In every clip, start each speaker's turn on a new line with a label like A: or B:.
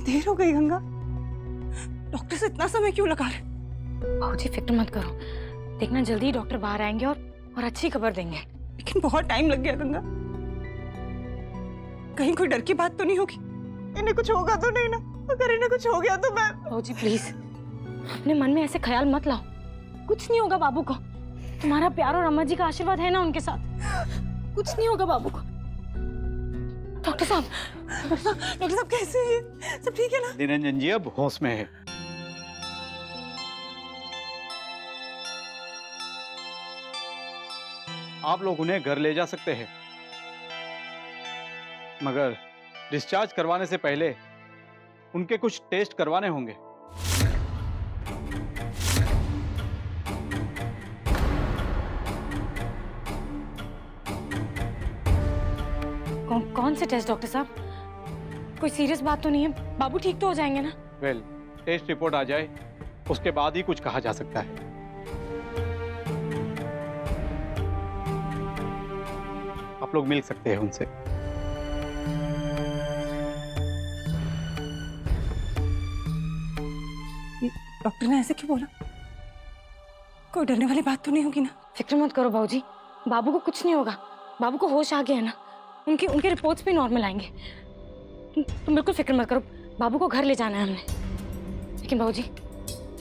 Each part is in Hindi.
A: देर हो गई गंगा, डॉक्टर से इतना समय क्यों लगा रहे?
B: भाऊजी फिक्र मत करो, देखना जल्दी ही डॉक्टर बाहर आएंगे और अच्छी खबर देंगे।
A: लेकिन बहुत टाइम लग गया गंगा, कहीं कोई डर की बात तो नहीं होगी? इन्हें कुछ होगा तो नहीं ना? अगर इन्हें कुछ हो गया तो मैं।
B: भाऊजी प्लीज अपने मन में ऐसे ख्याल मत लाओ, कुछ नहीं होगा बाबू को। तुम्हारा प्यार और अम्मा जी का आशीर्वाद है ना उनके साथ, कुछ नहीं होगा बाबू को। डॉक्टर साहब,
A: डॉक्टर साहब कैसे हैं? सब ठीक है ना?
C: निरंजन जी अब होश में है। आप लोग उन्हें घर ले जा सकते हैं, मगर डिस्चार्ज करवाने से पहले उनके कुछ टेस्ट करवाने होंगे।
B: कौन से टेस्ट डॉक्टर साहब? कोई सीरियस बात तो नहीं है? बाबू ठीक तो हो जाएंगे ना?
C: वेल, टेस्ट रिपोर्ट आ जाए उसके बाद ही कुछ कहा जा सकता है। आप लोग मिल सकते हैं उनसे।
A: डॉक्टर ने ऐसे क्यों बोला? कोई डरने वाली बात तो नहीं होगी ना?
B: फिक्र मत करो भाऊजी, बाबू को कुछ नहीं होगा। बाबू को होश आ गया है ना, उनके रिपोर्ट्स भी नॉर्मल आएंगे। तुम बिल्कुल फिक्र मत करो, बाबू को घर ले जाना है हमने। लेकिन बाबूजी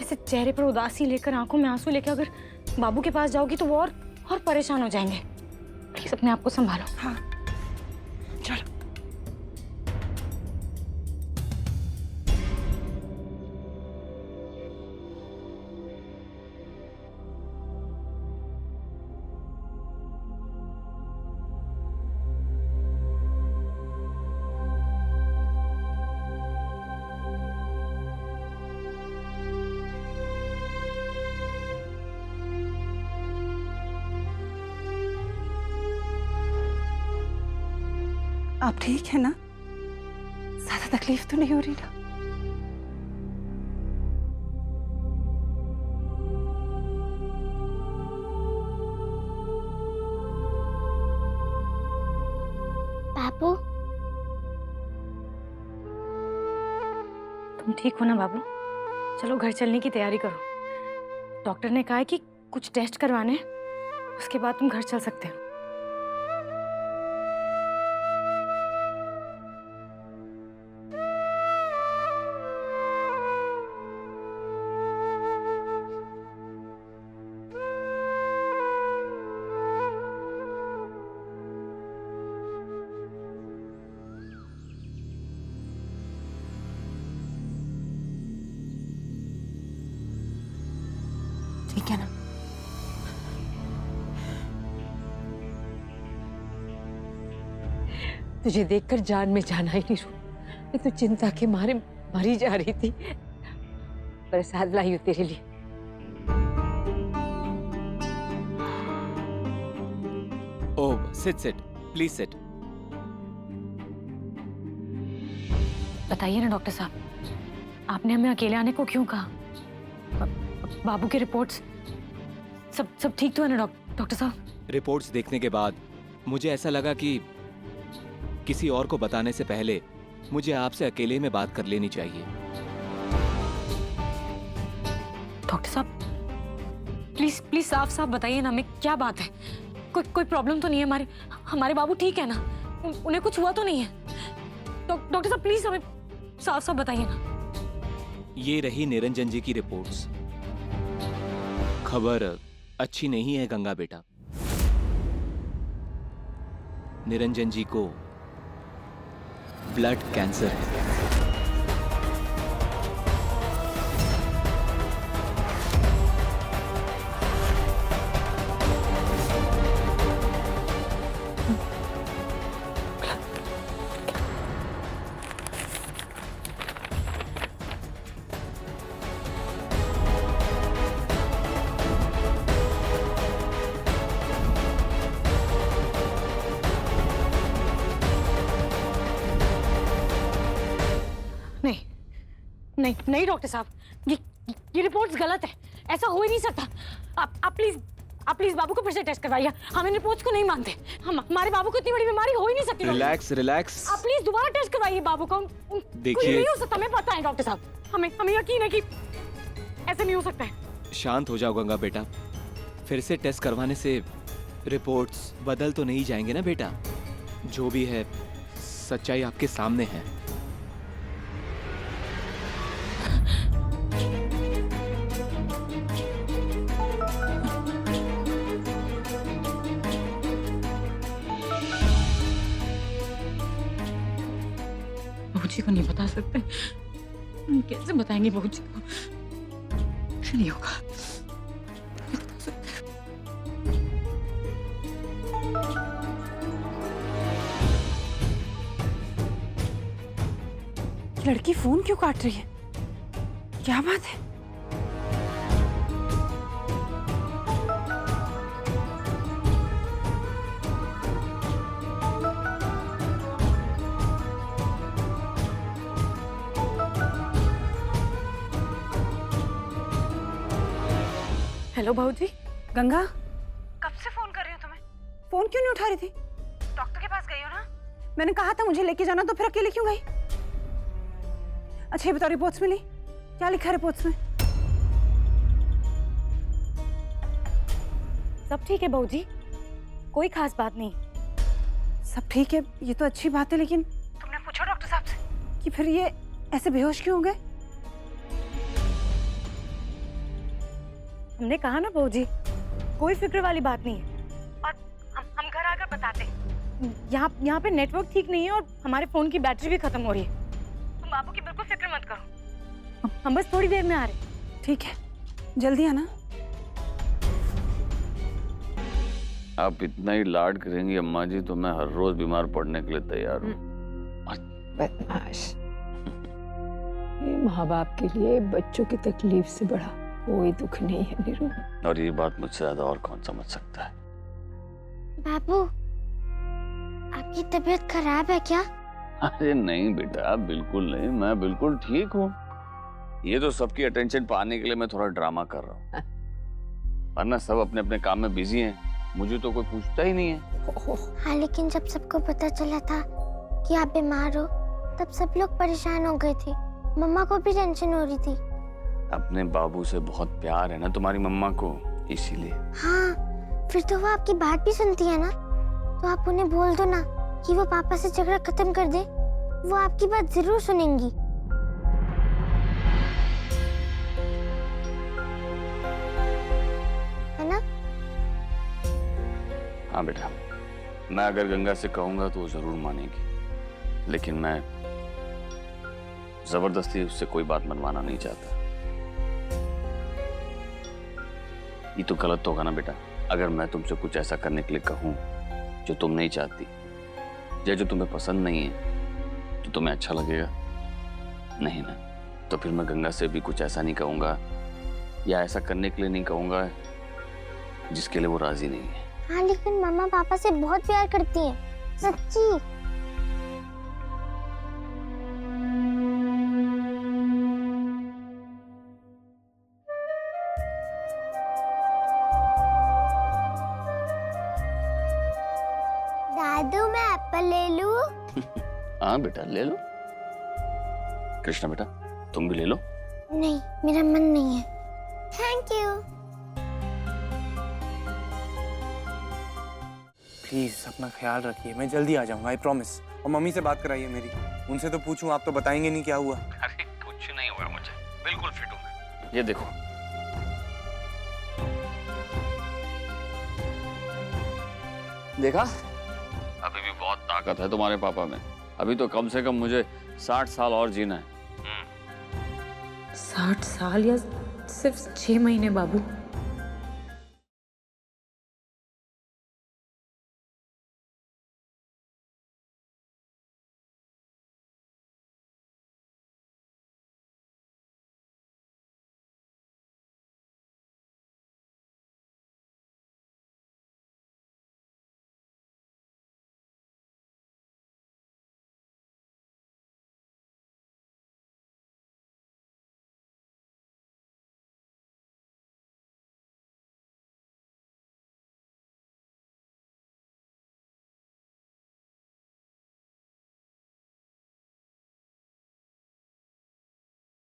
B: ऐसे चेहरे पर उदासी लेकर, आंखों में आंसू लेकर अगर बाबू के पास जाओगी तो वो और परेशान हो जाएंगे। प्लीज अपने आप को संभालो।
A: हाँ चलो। आप ठीक है ना? ज्यादा तकलीफ तो नहीं हो रही ना?
D: बाबू,
B: तुम ठीक हो ना बाबू? चलो घर चलने की तैयारी करो। डॉक्टर ने कहा है कि कुछ टेस्ट करवाने हैं, उसके बाद तुम घर चल सकते हो।
A: ठीक है ना?
E: तुझे देखकर जान में जान आई नहीं। मैं तो चिंता के मारे मरी जा रही थी। प्रसाद लाई हूं तेरे लिए।
F: ओह सिट प्लीज सिट।
B: बताइए ना डॉक्टर साहब, आपने हमें अकेले आने को क्यों कहा? बाबू की रिपोर्ट्स सब ठीक तो है ना डॉक्टर साहब?
F: रिपोर्ट्स देखने के बाद मुझे ऐसा लगा कि किसी और को बताने से पहले मुझे आपसे अकेले में बात कर लेनी चाहिए।
B: डॉक्टर साहब प्लीज साफ बताइए ना, हमें क्या बात है? कोई प्रॉब्लम तो नहीं है? हमारे बाबू ठीक है ना? उन्हें कुछ हुआ तो नहीं है? डॉक्टर साहब प्लीज हमें साफ बताइए ना।
F: ये रही निरंजन जी की रिपोर्ट्स। खबर अच्छी नहीं है गंगा बेटा। निरंजन जी को ब्लड कैंसर है।
B: नहीं डॉक्टर साहब, ये रिपोर्ट्स गलत है, ऐसा हो ही नहीं सकता। आप प्लीज आप प्लीज बाबू को फिर से टेस्ट करवाइए। हम इन रिपोर्ट्स को नहीं मानते। हमारे बाबू को इतनी बड़ी बीमारी हो ही नहीं सकती।
F: Relax relax.
B: आप प्लीज दोबारा टेस्ट करवाइए बाबू को।
F: देखिए
B: नहीं हो सकता, हमें पता है डॉक्टर साहब, हमें यकीन है कि ऐसे नहीं हो सकता है।
F: शांत हो जाओ गंगा बेटा, फिर से टेस्ट करवाने से रिपोर्ट्स बदल तो नहीं जाएंगे ना बेटा। जो भी है सच्चाई आपके सामने है।
B: बहू जी को नहीं बता सकते। हम कैसे बताएंगे बहू जी को? नहीं होगा। नहीं बता सकते।
A: लड़की फोन क्यों काट रही है? क्या बात है?
B: हेलो बहू जी।
A: गंगा, कब से फोन कर रही हो तुम्हें? फोन क्यों नहीं उठा रही थी? डॉक्टर के पास गई हो ना? मैंने कहा था मुझे लेके जाना, तो फिर अकेले क्यों गई? अच्छा ये बताओ, रिपोर्ट्स मिली? क्या लिखा है रिपोर्ट्स में?
B: सब ठीक है बहू जी, कोई खास बात नहीं।
A: सब ठीक है, ये तो अच्छी बात है, लेकिन तुमने पूछा डॉक्टर साहब से कि फिर ये ऐसे बेहोश क्यों हो गए?
B: हमने कहा ना बहू जी, कोई फिक्र वाली बात नहीं है। और हम घर आकर बताते। यहाँ पे नेटवर्क ठीक नहीं है और हमारे फोन की बैटरी भी खत्म हो रही है। तुम बाबू की बिल्कुल फिक्र मत करो, हम बस थोड़ी देर में आ रहे।
A: ठीक है, जल्दी आना।
G: आप इतना ही लाड करेंगी अम्मा जी तो मैं हर रोज बीमार पड़ने के लिए तैयार हूँ।
E: बदमाश। ये माँ बाप के लिए बच्चों की तकलीफ से बड़ा कोई दुख नहीं है नीरू।
G: और ये बात मुझसे ज्यादा और कौन समझ सकता है?
D: बाबू, आपकी तबीयत खराब है क्या?
G: अरे नहीं बेटा, बिल्कुल नहीं, मैं बिल्कुल ठीक हूँ। ये तो सबकी अटेंशन पाने के लिए मैं थोड़ा ड्रामा कर रहा हूँ, वरना सब अपने अपने काम में बिजी हैं, मुझे तो कोई पूछता ही नहीं है।
D: हाँ, लेकिन जब सबको पता चला था कि आप बीमार हो, तब सब लोग परेशान हो गए थे। मम्मा को भी टेंशन हो रही थी।
G: अपने बाबू से बहुत प्यार है ना तुम्हारी मम्मा को, इसीलिए।
D: हाँ, फिर तो वो आपकी बात भी सुनती है ना, तो आप उन्हें बोल दो ना कि वो पापा से झगड़ा खत्म कर दे, वो आपकी बात जरूर सुनेंगी। है ना?
G: हाँ बेटा, मैं अगर गंगा से कहूंगा तो वो जरूर मानेगी, लेकिन मैं जबरदस्ती उससे कोई बात मनवाना नहीं चाहता। ये तो गलत होगा ना बेटा, अगर मैं तुमसे कुछ ऐसा करने के लिए कहूं जो तुम नहीं चाहती या जो तुम्हें पसंद नहीं है, तो तुम्हें अच्छा लगेगा नहीं ना? तो फिर मैं गंगा से भी कुछ ऐसा नहीं कहूंगा या ऐसा करने के लिए नहीं कहूंगा जिसके लिए वो राजी नहीं है।
D: हाँ, लेकिन मम्मा पापा से बहुत प्यार करती हैं, सच्ची। दादू, मैं एप्पल ले लूं?
G: हाँ बेटा ले लो। कृष्णा बेटा तुम भी ले लो।
D: नहीं, मेरा मन नहीं है। Thank you.
H: प्लीज अपना ख्याल रखिए, मैं जल्दी आ जाऊंगा, आई प्रॉमिस। और मम्मी से बात कराइए मेरी, उनसे तो पूछूं, आप तो बताएंगे नहीं क्या हुआ।
G: अरे कुछ नहीं हुआ मुझे, बिल्कुल फिट हूँ मैं। ये देखो देखा, अभी भी बहुत ताकत है तुम्हारे पापा में। अभी तो कम से कम मुझे 60 साल और जीना है।
B: 60 साल या सिर्फ 6 महीने बाबू?